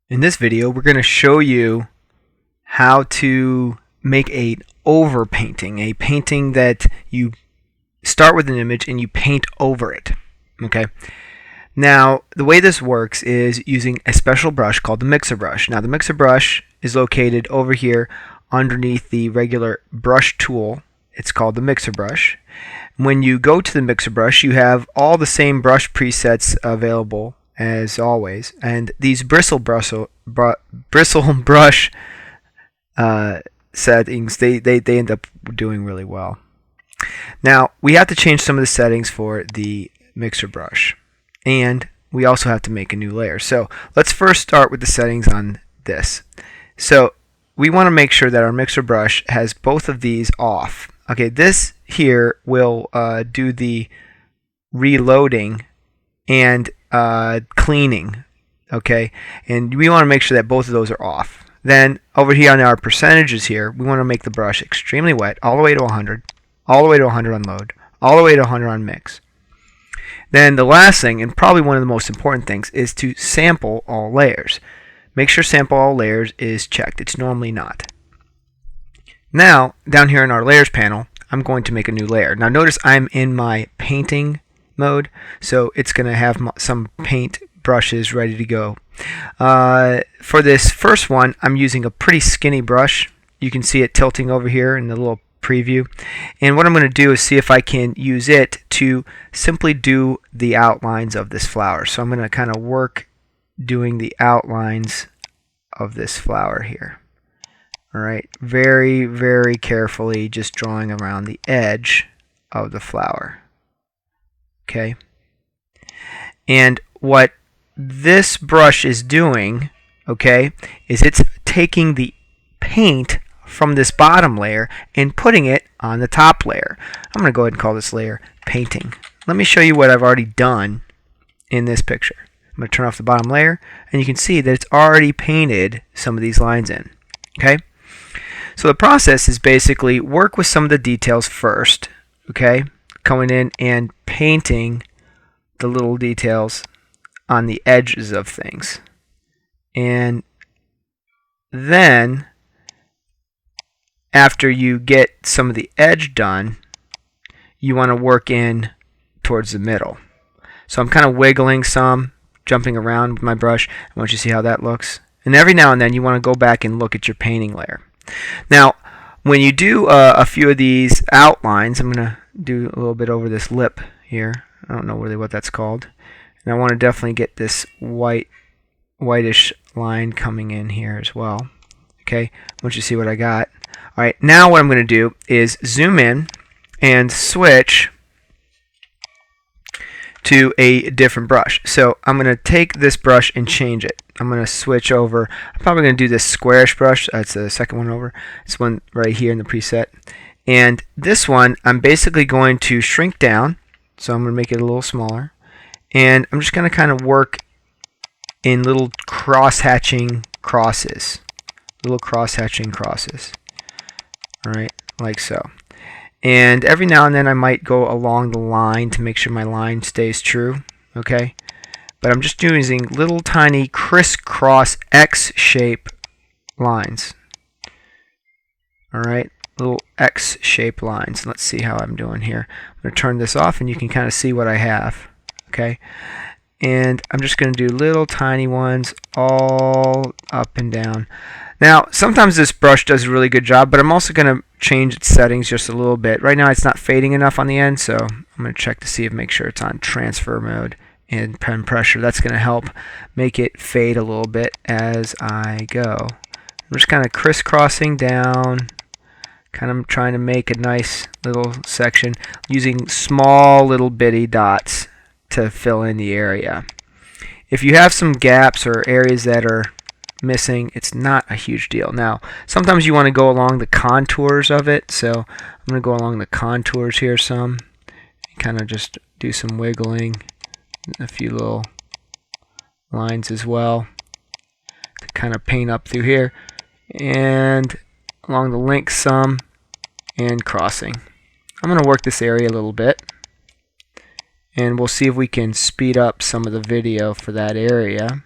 In this video, we're going to show you how to make a overpainting, a painting that you start with an image and you paint over it. Okay. Now, the way this works is using a special brush called the mixer brush. Now, the mixer brush is located over here underneath the regular brush tool. It's called the mixer brush. When you go to the mixer brush, you have all the same brush presets available as always, and these bristle brush settings, they end up doing really well. Now, we have to change some of the settings for the mixer brush, and we also have to make a new layer. So let's first start with the settings on this. So we want to make sure that our mixer brush has both of these off. Okay, this here will do the reloading and cleaning. Okay, and we want to make sure that both of those are off. Then over here on our percentages here, we want to make the brush extremely wet, all the way to 100, all the way to 100 on load, all the way to 100 on mix. Then the last thing, and probably one of the most important things, is to sample all layers. Make sure sample all layers is checked. It's normally not. Now, down here in our layers panel, I'm going to make a new layer. Now notice I'm in my painting mode, so it's going to have some paint brushes ready to go. For this first one, I'm using a pretty skinny brush. You can see it tilting over here in the little preview. And what I'm going to do is see if I can use it to simply do the outlines of this flower. So I'm going to kind of work doing the outlines of this flower here. Alright, very, very carefully just drawing around the edge of the flower. Okay, and what this brush is doing, okay, is it's taking the paint from this bottom layer and putting it on the top layer. I'm going to go ahead and call this layer painting. Let me show you what I've already done in this picture. I'm going to turn off the bottom layer, and you can see that it's already painted some of these lines in. Okay, so the process is basically work with some of the details first, okay, going in and painting the little details on the edges of things. And then after you get some of the edge done, you want to work in towards the middle. So I'm kind of wiggling some, jumping around with my brush. I want you to see how that looks. And every now and then you want to go back and look at your painting layer. Now, when you do a few of these outlines, I'm going to do a little bit over this lip here. I don't know really what that's called. And I want to definitely get this whitish line coming in here as well. Okay, I want you to see what I got. All right, now what I'm going to do is zoom in and switch to a different brush. So I'm going to take this brush and change it. I'm going to switch over. I'm probably going to do this squarish brush. That's the second one over. It's one right here in the preset. And this one, I'm basically going to shrink down. So I'm going to make it a little smaller. And I'm just going to kind of work in little cross-hatching crosses. Little cross-hatching crosses. Alright, like so. And every now and then I might go along the line to make sure my line stays true. Okay? But I'm just using little tiny crisscross X-shape lines. Alright, little X-shaped lines. Let's see how I'm doing here. I'm going to turn this off and you can kind of see what I have. Okay, and I'm just going to do little tiny ones all up and down. Now, sometimes this brush does a really good job, but I'm also going to change its settings just a little bit. Right now it's not fading enough on the end, so I'm going to check to see if make sure it's on transfer mode and pen pressure. That's going to help make it fade a little bit as I go. I'm just kind of crisscrossing down, kind of trying to make a nice little section using small little bitty dots to fill in the area. If you have some gaps or areas that are missing, it's not a huge deal. Now, sometimes you want to go along the contours of it, so I'm going to go along the contours here some, kind of just do some wiggling, a few little lines as well to kind of paint up through here, and along the links some, and crossing. I'm going to work this area a little bit, and we'll see if we can speed up some of the video for that area.